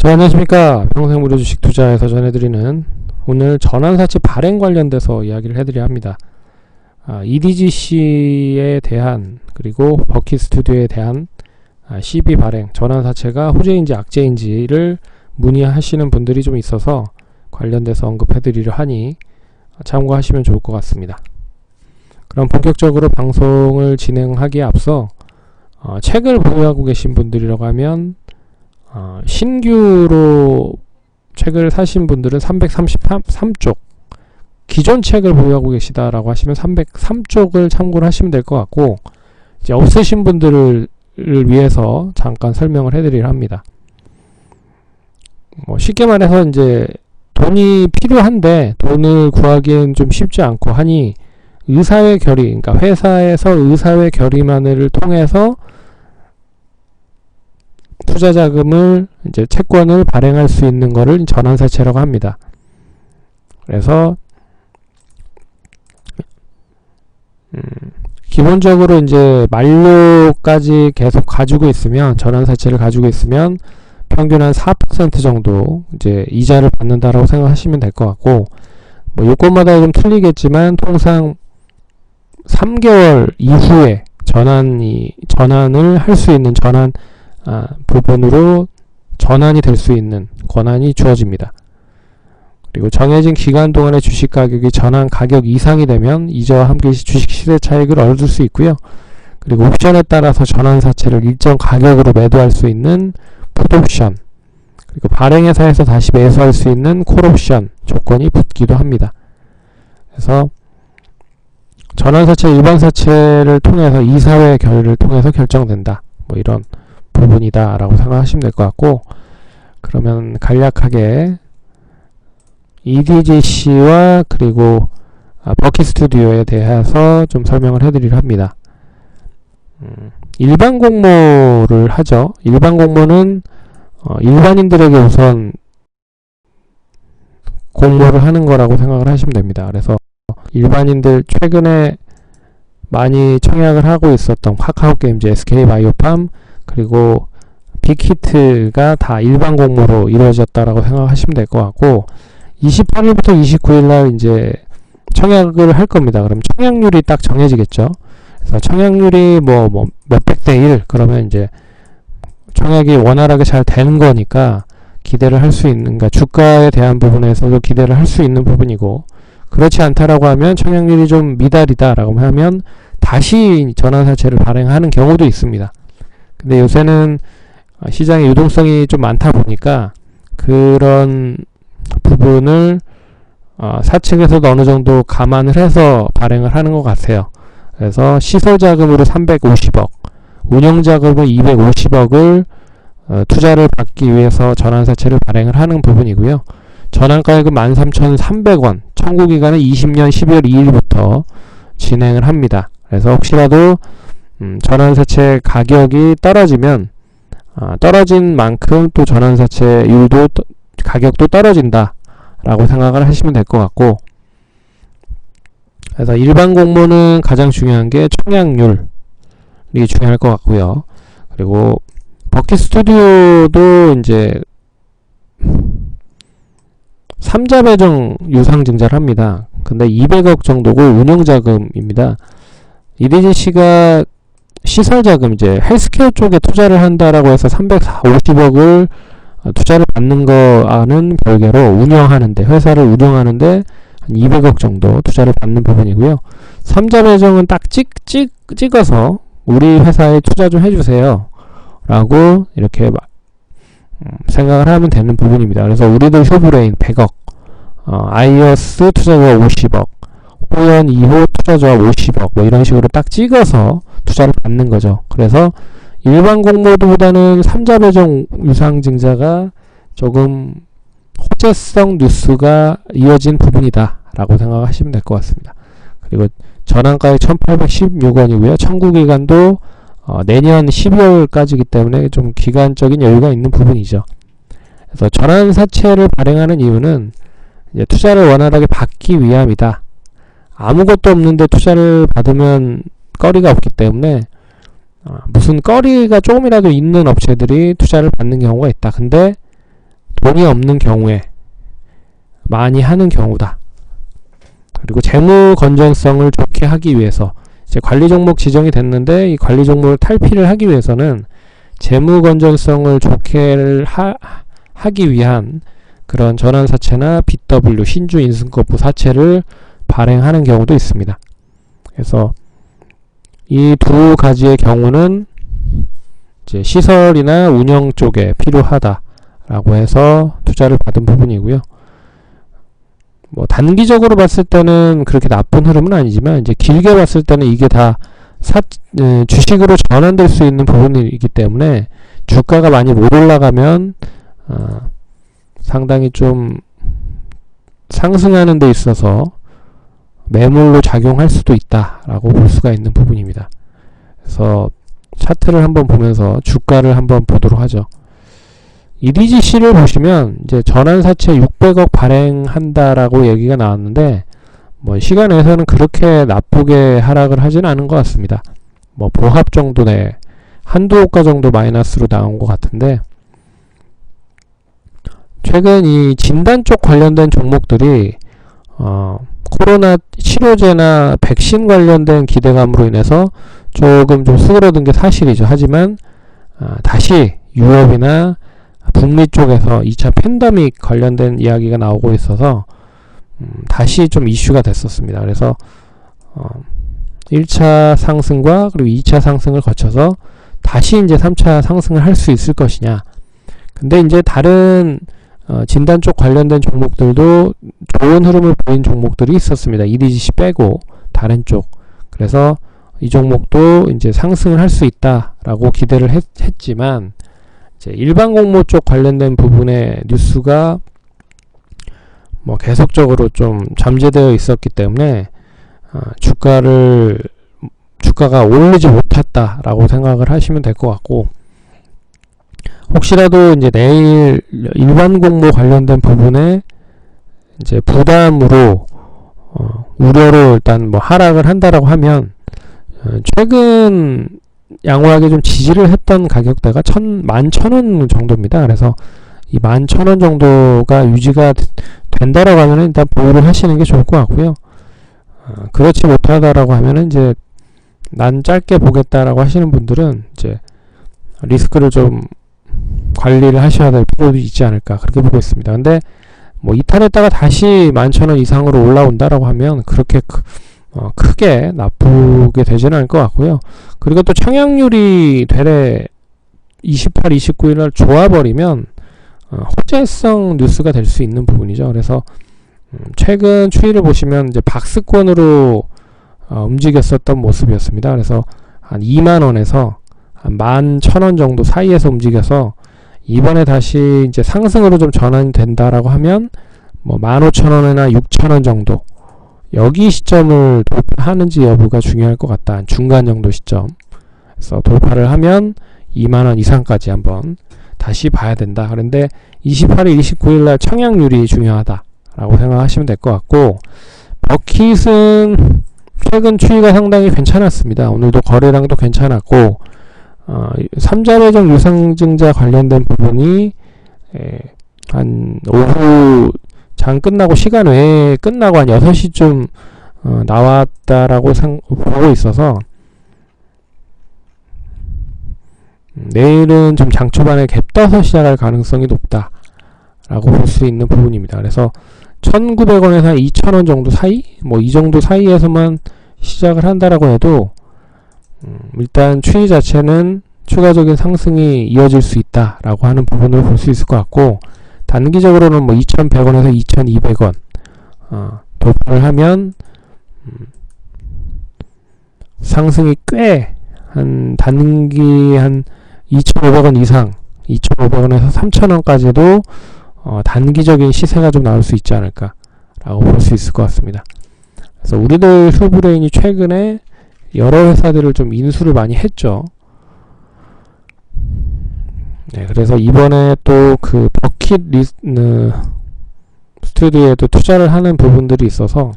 네, 안녕하십니까. 평생무료 주식 투자에서 전해드리는 오늘 전환사채 발행 관련돼서 이야기를 해드려야 합니다. EDGC에 대한 그리고 버킷스튜디오에 대한 CB 발행, 전환사채가 호재인지 악재인지를 문의하시는 분들이 좀 있어서 관련돼서 언급해드리려 하니 참고하시면 좋을 것 같습니다. 그럼 본격적으로 방송을 진행하기에 앞서 책을 보유하고 계신 분들이라고 하면 신규로 책을 사신 분들은 333쪽, 기존 책을 보유하고 계시다라고 하시면 303쪽을 참고를 하시면 될 것 같고, 이제 없으신 분들을 위해서 잠깐 설명을 해드리려 합니다. 쉽게 말해서 이제 돈이 필요한데 돈을 구하기엔 좀 쉽지 않고 하니 의사회 결의, 그러니까 회사에서 의사회 결의만을 통해서 투자 자금을 이제 채권을 발행할 수 있는 거를 전환사채라고 합니다. 그래서 기본적으로 이제 만료까지 계속 가지고 있으면, 전환사채를 가지고 있으면 평균 한 4% 정도 이제 이자를 받는다라고 생각하시면 될 것 같고, 요건마다 좀 틀리겠지만 통상 3개월 이후에 전환을 할 수 있는 부분으로 전환이 될 수 있는 권한이 주어집니다. 그리고 정해진 기간 동안의 주식 가격이 전환 가격 이상이 되면 이자와 함께 주식 시세 차익을 얻을 수 있고요. 그리고 옵션에 따라서 전환사채를 일정 가격으로 매도할 수 있는 풋옵션, 그리고 발행회사에서 다시 매수할 수 있는 콜옵션 조건이 붙기도 합니다. 그래서 전환사채, 일반사채를 통해서 이사회 결의를 통해서 결정된다, 이런 부분이다 라고 생각하시면 될 것 같고, 그러면 간략하게 EDGC와 그리고 버킷스튜디오에 대해서 좀 설명을 해드리려 합니다. 일반 공모를 하죠. 일반 공모는 일반인들에게 우선 공모를 하는 거라고 생각을 하시면 됩니다. 그래서 일반인들, 최근에 많이 청약을 하고 있었던 카카오게임즈, SK바이오팜, 그리고 빅히트가 다 일반 공모로 이루어졌다라고 생각하시면 될 것 같고, 28일부터 29일날 이제 청약을 할 겁니다. 그럼 청약률이 딱 정해지겠죠. 그래서 청약률이 몇백 대 1, 그러면 이제 청약이 원활하게 잘 되는 거니까 기대를 할 수 있는, 그러니까 주가에 대한 부분에서도 기대를 할 수 있는 부분이고, 그렇지 않다라고 하면 청약률이 좀 미달이다라고 하면 다시 전환사채를 발행하는 경우도 있습니다. 근데 요새는 시장의 유동성이 좀 많다 보니까 그런 부분을 사측에서도 어느 정도 감안을 해서 발행을 하는 것 같아요. 그래서 시설자금으로 350억, 운영자금으로 250억을 투자를 받기 위해서 전환사채를 발행을 하는 부분이고요. 전환가액은 13,300원, 청구기간은 20년 12월 2일부터 진행을 합니다. 그래서 혹시라도 전환사채 가격이 떨어지면 떨어진 만큼 또 전환사채율도 가격도 떨어진다 라고 생각을 하시면 될 것 같고, 그래서 일반 공모는 가장 중요한 게 청약률이 중요할 것 같고요. 그리고 버킷스튜디오도 이제 3자 배정 유상증자를 합니다. 근데 200억 정도고 운영자금입니다. EDGC가 시설자금, 이제 헬스케어 쪽에 투자를 한다라고 해서 350억을 투자를 받는 거와는 별개로 운영하는데, 회사를 운영하는데 한 200억 정도 투자를 받는 부분이고요. 3자 배정은 딱 찍어서 우리 회사에 투자 좀 해주세요 라고 이렇게 생각을 하면 되는 부분입니다. 그래서 우리들 쇼브레인 100억, 아이어스 투자조합 50억, 호연 2호 투자조합 50억, 이런 식으로 딱 찍어서 투자를 받는 거죠. 그래서 일반 공모보다는 3자 배정 유상증자가 조금 호재성 뉴스가 이어진 부분이다 라고 생각하시면 될 것 같습니다. 그리고 전환가액 1,816원이고요. 청구기간도 내년 12월까지이기 때문에 좀 기간적인 여유가 있는 부분이죠. 그래서 전환사채를 발행하는 이유는 이제 투자를 원활하게 받기 위함이다. 아무것도 없는데 투자를 받으면 거리가 없기 때문에 무슨 거리가 조금이라도 있는 업체들이 투자를 받는 경우가 있다. 근데 돈이 없는 경우에 많이 하는 경우다. 그리고 재무 건전성을 좋게 하기 위해서 이제 관리 종목 지정이 됐는데 이 관리 종목을 탈피를 하기 위해서는 재무 건전성을 좋게 하기 위한 그런 전환사채나 BW 신주 인증거부 사채를 발행하는 경우도 있습니다. 그래서 이 두 가지의 경우는 이제 시설이나 운영 쪽에 필요하다라고 해서 투자를 받은 부분이고요. 뭐 단기적으로 봤을 때는 그렇게 나쁜 흐름은 아니지만 이제 길게 봤을 때는 이게 다 주식으로 전환될 수 있는 부분이기 때문에 주가가 많이 못 올라가면 상당히 좀 상승하는 데 있어서 매물로 작용할 수도 있다라고 볼 수가 있는 부분입니다. 그래서 차트를 한번 보면서 주가를 한번 보도록 하죠. EDGC를 보시면 이제 전환사채 600억 발행한다라고 얘기가 나왔는데 뭐 시간에서는 그렇게 나쁘게 하락을 하진 않은 것 같습니다. 뭐 보합 정도 내 한두 호가 정도 마이너스로 나온 것 같은데 최근 이 진단 쪽 관련된 종목들이 코로나 치료제나 백신 관련된 기대감으로 인해서 조금 좀 수그러든 게 사실이죠. 하지만 다시 유럽이나 북미 쪽에서 2차 팬데믹 관련된 이야기가 나오고 있어서 다시 좀 이슈가 됐었습니다. 그래서 1차 상승과 그리고 2차 상승을 거쳐서 다시 이제 3차 상승을 할 수 있을 것이냐. 근데 이제 다른 진단 쪽 관련된 종목들도 좋은 흐름을 보인 종목들이 있었습니다. EDGC 빼고 다른 쪽. 그래서 이 종목도 이제 상승을 할 수 있다라고 기대를 했지만 이제 일반 공모 쪽 관련된 부분의 뉴스가 뭐 계속적으로 좀 잠재되어 있었기 때문에 주가가 오르지 못했다라고 생각을 하시면 될 것 같고, 혹시라도 이제 내일 일반 공모 관련된 부분에 이제 부담으로 우려로 일단 뭐 하락을 한다라고 하면 최근 양호하게 좀 지지를 했던 가격대가 11,000원 정도입니다. 그래서 이 11,000원 정도가 유지가 된다라고 하면 일단 보유를 하시는 게 좋을 것 같고요. 그렇지 못하다라고 하면은 이제 난 짧게 보겠다라고 하시는 분들은 이제 리스크를 좀 관리를 하셔야 될 필요도 있지 않을까, 그렇게 보고 있습니다. 근데 뭐 이탈했다가 다시 11,000원 이상으로 올라온다라고 하면 그렇게 크게 나쁘게 되지는 않을 것 같고요. 그리고 또 청약률이 되레 28, 29일날 좋아버리면 호재성 뉴스가 될 수 있는 부분이죠. 그래서 최근 추이를 보시면 이제 박스권으로 움직였었던 모습이었습니다. 그래서 한 2만원에서 한 11,000원 정도 사이에서 움직여서 이번에 다시 이제 상승으로 좀 전환이 된다라고 하면 뭐 15,000원이나 6,000원 정도, 여기 시점을 돌파하는지 여부가 중요할 것 같다. 중간 정도 시점. 그래서 돌파를 하면 2만원 이상까지 한번 다시 봐야 된다. 그런데 28일, 29일날 청약률이 중요하다라고 생각하시면 될 것 같고, 버킷은 최근 추이가 상당히 괜찮았습니다. 오늘도 거래량도 괜찮았고, 3자 배정 유상증자 관련된 부분이 한 오후 장 끝나고 시간 외에 끝나고 한 6시쯤 나왔다라고 보고 있어서 내일은 좀 장 초반에 갭 떠서 시작할 가능성이 높다라고 볼 수 있는 부분입니다. 그래서 1,900원에서 2,000원 정도 사이, 뭐 이 정도 사이에서만 시작을 한다라고 해도 일단 추이 자체는 추가적인 상승이 이어질 수 있다라고 하는 부분을 볼 수 있을 것 같고, 단기적으로는 뭐 2,100원에서 2,200원 돌파를 하면 상승이 꽤 한 단기 한 2,500원 이상, 2,500원에서 3,000원까지도 단기적인 시세가 좀 나올 수 있지 않을까라고 볼 수 있을 것 같습니다. 그래서 우리들 소브레인이 최근에 여러 회사들을 좀 인수를 많이 했죠. 네, 그래서 이번에 또 그 버킷 스튜디오에도 투자를 하는 부분들이 있어서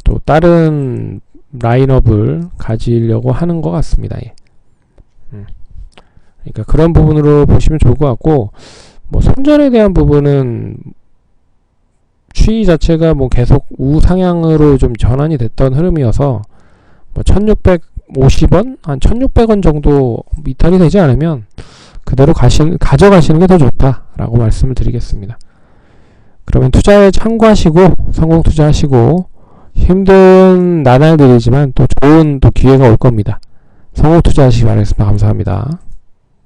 또 다른 라인업을 가지려고 하는 것 같습니다. 예. 그러니까 그런 부분으로 보시면 좋을 것 같고, 뭐 선전에 대한 부분은 추이 자체가 뭐 계속 우상향으로 좀 전환이 됐던 흐름이어서 뭐 1650원? 한 1600원 정도 이탈이 되지 않으면 그대로 가져가시는 게 더 좋다라고 말씀을 드리겠습니다. 그러면 투자에 참고하시고 성공 투자하시고, 힘든 나날들이지만 또 좋은 또 기회가 올 겁니다. 성공 투자하시기 바라겠습니다. 감사합니다.